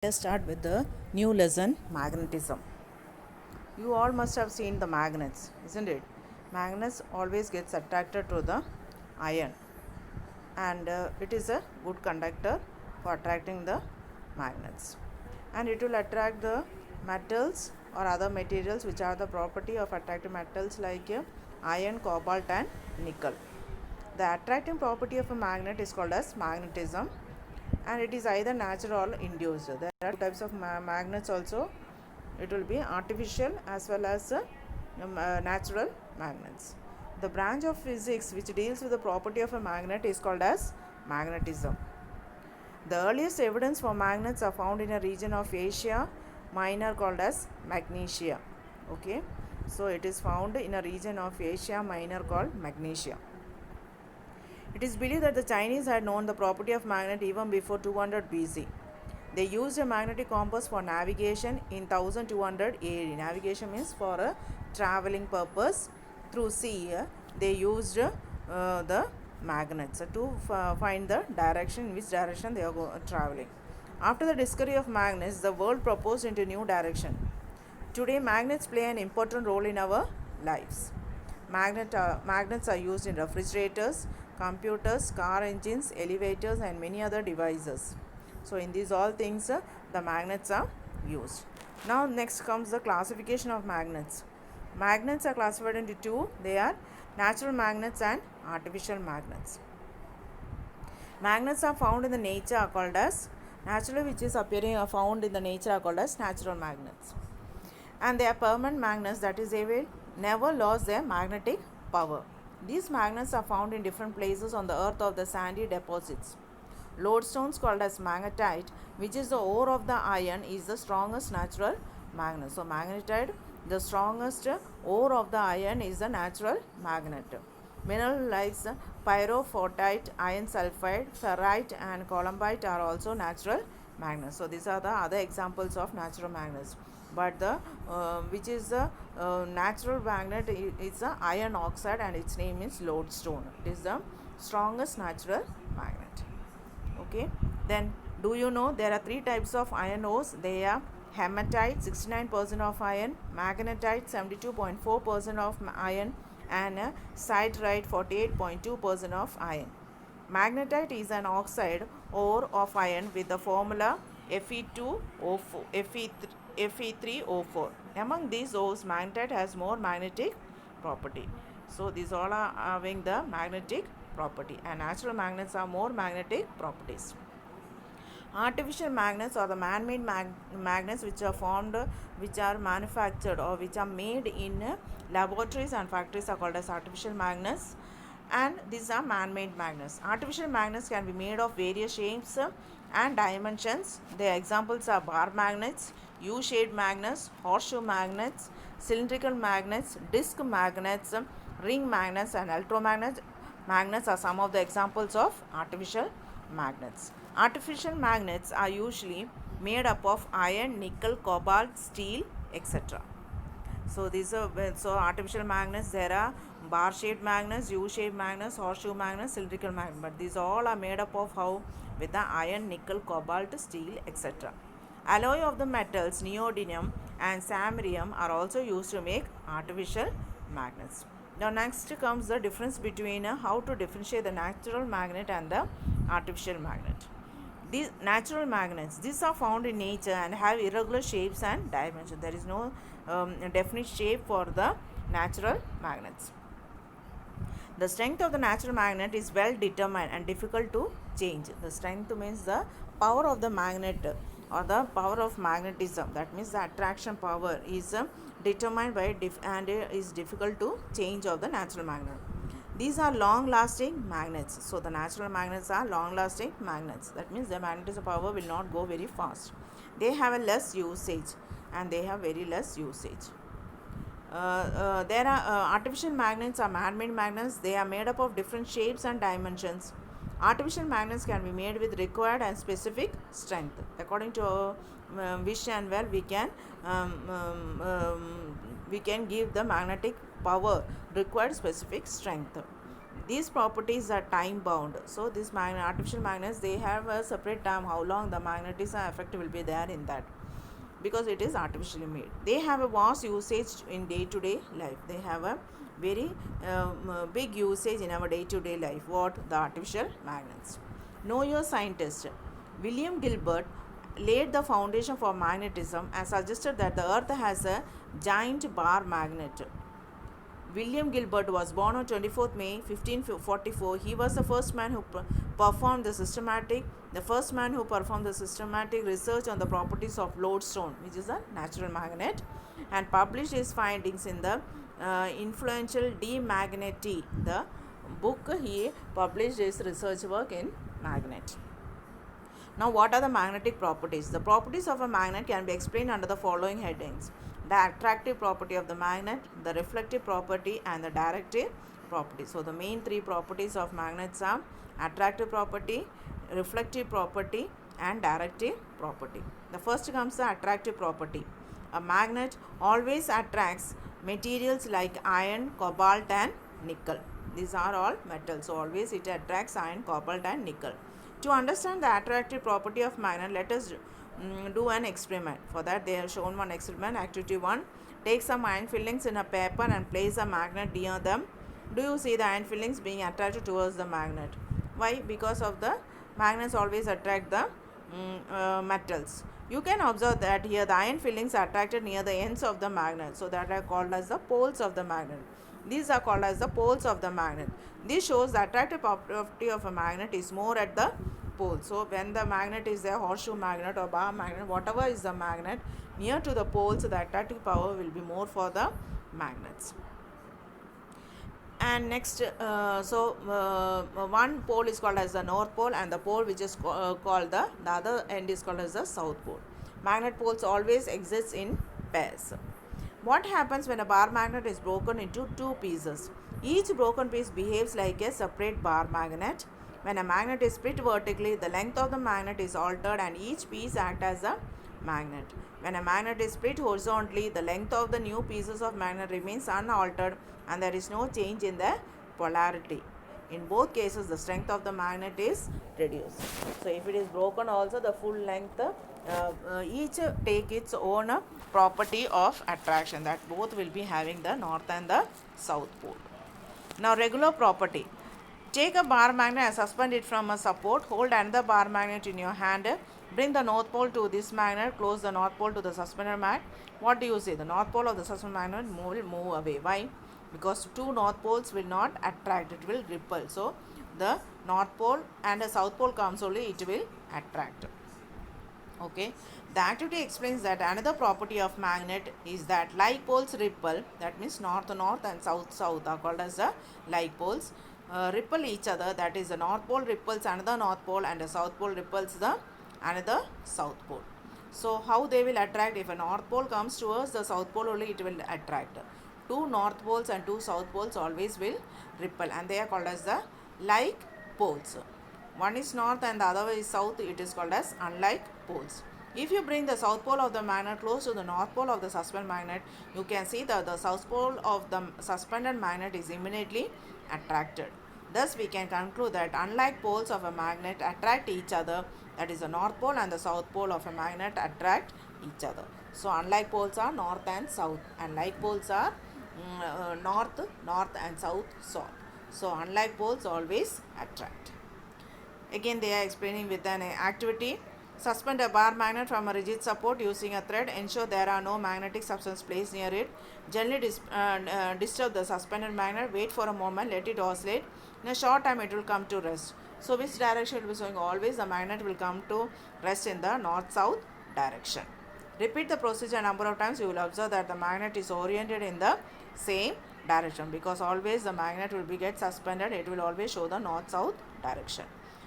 Let us start with the new lesson, magnetism. You all must have seen the magnets, isn't it? Magnets always gets attracted to the iron, and it is a good conductor for attracting the magnets, and it will attract the metals or other materials which are the property of attractive metals like iron, cobalt and nickel. The attracting property of a magnet is called as magnetism, and it is either natural or induced. There are two types of magnets also. It will be artificial as well as natural magnets. The branch of physics which deals with the property of a magnet is called as magnetism. The earliest evidence for magnets are found in a region of Asia Minor called as Magnesia. Okay, so it is found in a region of Asia Minor called Magnesia. It is believed that the Chinese had known the property of magnet even before 200 BC. They used a magnetic compass for navigation in 1200 AD. Navigation means for a traveling purpose through sea. They used the magnets to find the direction, in which direction they are traveling. After the discovery of magnets, the world proposed into new direction. Today, magnets play an important role in our lives. Magnets are used in refrigerators, computers, car engines, elevators, and many other devices. So, in these all things, the magnets are used. Now, next comes the classification of magnets. Magnets are classified into two. They are natural magnets and artificial magnets. Magnets are found in the nature are called as natural, which is appearing are found in the nature are called as natural magnets, and they are permanent magnets, that is they will never lose their magnetic power. These magnets are found in different places on the earth of the sandy deposits. Lodestones called as magnetite, which is the ore of the iron, is the strongest natural magnet. So magnetite, the strongest ore of the iron, is the natural magnet. Mineral like pyrophotite, iron sulfide, ferrite and columbite are also natural magnets. So these are the other examples of natural magnets. But the which is the natural magnet is the iron oxide, and its name is lodestone. It is the strongest natural magnet. Okay, then do you know there are three types of iron ores? They are hematite 69% of iron, magnetite 72.4% of iron, and siderite 48.2% of iron. Magnetite is an oxide ore of iron with the formula Fe2O4, Fe3O4. Among these ores, magnetite has more magnetic property. So these all are having the magnetic property, and natural magnets are more magnetic properties. Artificial magnets or the man-made magnets which are formed, which are manufactured or which are made in laboratories and factories are called as artificial magnets, and these are man-made magnets. Artificial magnets can be made of various shapes and dimensions. Their examples are bar magnets, U-shaped magnets, horseshoe magnets, cylindrical magnets, disc magnets, ring magnets, and electromagnet magnets are some of the examples of artificial magnets. Artificial magnets are usually made up of iron, nickel, cobalt, steel, etc. So these are artificial magnets. There are bar-shaped magnets, U-shaped magnets, horseshoe magnets, cylindrical magnets. But these all are made up of how? With the iron, nickel, cobalt, steel, etc. Alloy of the metals neodymium and samarium are also used to make artificial magnets. Now next comes the difference between how to differentiate the natural magnet and the artificial magnet. These natural magnets, these are found in nature and have irregular shapes and dimensions. There is no definite shape for the natural magnets. The strength of the natural magnet is well determined and difficult to change. The strength means the power of the magnet or the power of magnetism. That means the attraction power is determined by and is difficult to change of the natural magnet. These are long-lasting magnets. So the natural magnets are long-lasting magnets. That means the magnetism power will not go very fast. They have a less usage, and they have very less usage. There are artificial magnets are man-made magnets. They are made up of different shapes and dimensions. Artificial magnets can be made with required and specific strength. According to our wish and well, we can give the magnetic power required specific strength. These properties are time bound. So these artificial magnets, they have a separate time how long the magnetism effect will be there in that, because it is artificially made. They have a vast usage in day to day life. They have a very big usage in our day to day life. What? The artificial magnets. Know your scientist. William Gilbert laid the foundation for magnetism and suggested that the earth has a giant bar magnet. William Gilbert was born on 24th May 1544. He was the first man who performed the systematic research on the properties of lodestone, which is a natural magnet, and published his findings in the influential De Magneti, the book. He published his research work in magnet. Now, what are the magnetic properties? The properties of a magnet can be explained under the following headings: the attractive property of the magnet, the reflective property, and the directive property. So, the main three properties of magnets are attractive property, reflective property, and directive property. The first comes the attractive property. A magnet always attracts materials like iron, cobalt, and nickel. These are all metals, so always it attracts iron, cobalt, and nickel. To understand the attractive property of magnet, let us do an experiment. For that, they have shown one experiment. Activity 1. Take some iron fillings in a paper and place a magnet near them. Do you see the iron fillings being attracted towards the magnet? Why? Because of the magnets always attract the metals. You can observe that here the iron fillings are attracted near the ends of the magnet, so that are called as the poles of the magnet. These are called as the poles of the magnet. This shows the attractive property of a magnet is more at the pole. So when the magnet is a horseshoe magnet or bar magnet, whatever is the magnet, near to the poles, the attractive power will be more for the magnets. And next, one pole is called as the north pole, and the pole which is called the other end is called as the south pole. Magnet poles always exist in pairs. What happens when a bar magnet is broken into two pieces? Each broken piece behaves like a separate bar magnet. When a magnet is split vertically, the length of the magnet is altered and each piece acts as a magnet. When a magnet is split horizontally, the length of the new pieces of magnet remains unaltered and there is no change in the polarity. In both cases, the strength of the magnet is reduced. So, if it is broken also, the full length, each take its own property of attraction, that both will be having the north and the south pole. Now, regular property. Take a bar magnet and suspend it from a support. Hold another bar magnet in your hand. Bring the north pole to this magnet. Close the north pole to the suspended magnet. What do you see? The north pole of the suspended magnet will move away. Why? Because two north poles will not attract, it will repel. So, the north pole and the south pole comes only, it will attract. Okay. The activity explains that another property of magnet is that like poles repel, that means north and south are called as the like poles, repel each other, that is the north pole repels another north pole and the south pole repels the another south pole. So how they will attract? If a north pole comes towards the south pole only, it will attract. Two north poles and two south poles always will repel, and they are called as the like poles. One is north and the other is south, it is called as unlike poles. If you bring the south pole of the magnet close to the north pole of the suspended magnet, you can see that the south pole of the suspended magnet is immediately attracted. Thus, we can conclude that unlike poles of a magnet attract each other, that is the north pole and the south pole of a magnet attract each other. So, unlike poles are north and south, and like poles are north and south. So, unlike poles always attract. Again, they are explaining with an activity. Suspend a bar magnet from a rigid support using a thread. Ensure there are no magnetic substance placed near it. Gently disturb the suspended magnet. Wait for a moment. Let it oscillate. In a short time, it will come to rest. So, which direction it will be showing? Always the magnet will come to rest in the north-south direction. Repeat the procedure a number of times. You will observe that the magnet is oriented in the same direction, because always the magnet will be get suspended. It will always show the north-south direction.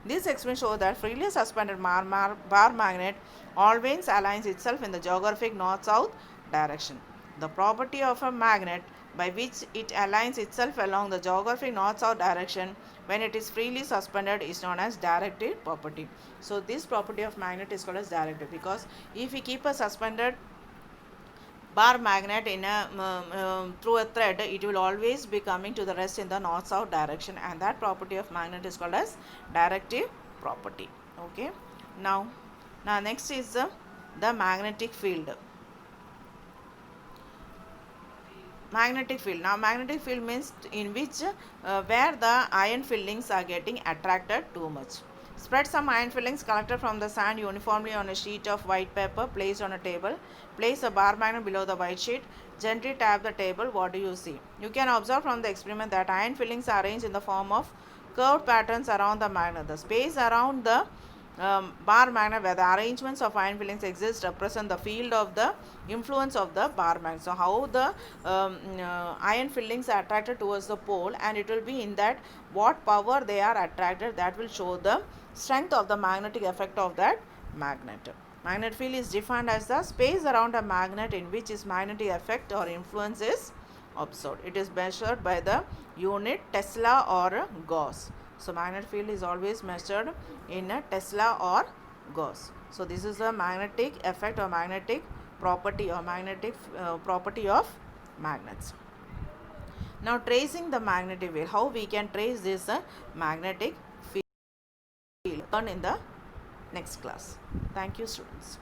This experiment shows that freely suspended bar magnet always aligns itself in the geographic north-south direction. The property of a magnet by which it aligns itself along the geographic north-south direction when it is freely suspended is known as directive property. So, this property of magnet is called as directive, because if we keep a suspended bar magnet in a through a thread, it will always be coming to the rest in the north south direction, and that property of magnet is called as directive property. Okay, now next is the magnetic field. Magnetic field. Now magnetic field means in which where the iron fillings are getting attracted too much. Spread some iron fillings collected from the sand uniformly on a sheet of white paper placed on a table. Place a bar magnet below the white sheet. Gently tap the table. What do you see? You can observe from the experiment that iron fillings are arranged in the form of curved patterns around the magnet. The space around the bar magnet where the arrangements of iron fillings exist represent the field of the influence of the bar magnet. So how the iron fillings are attracted towards the pole, and it will be in that what power they are attracted, that will show the strength of the magnetic effect of that magnet. Magnet field is defined as the space around a magnet in which its magnetic effect or influence is observed. It is measured by the unit Tesla or Gauss. So magnet field is always measured in a Tesla or Gauss. So this is the magnetic effect or magnetic property or magnetic property of magnets. Now tracing the magnetic field. How we can trace this magnetic field? Learn in the next class. Thank you, students.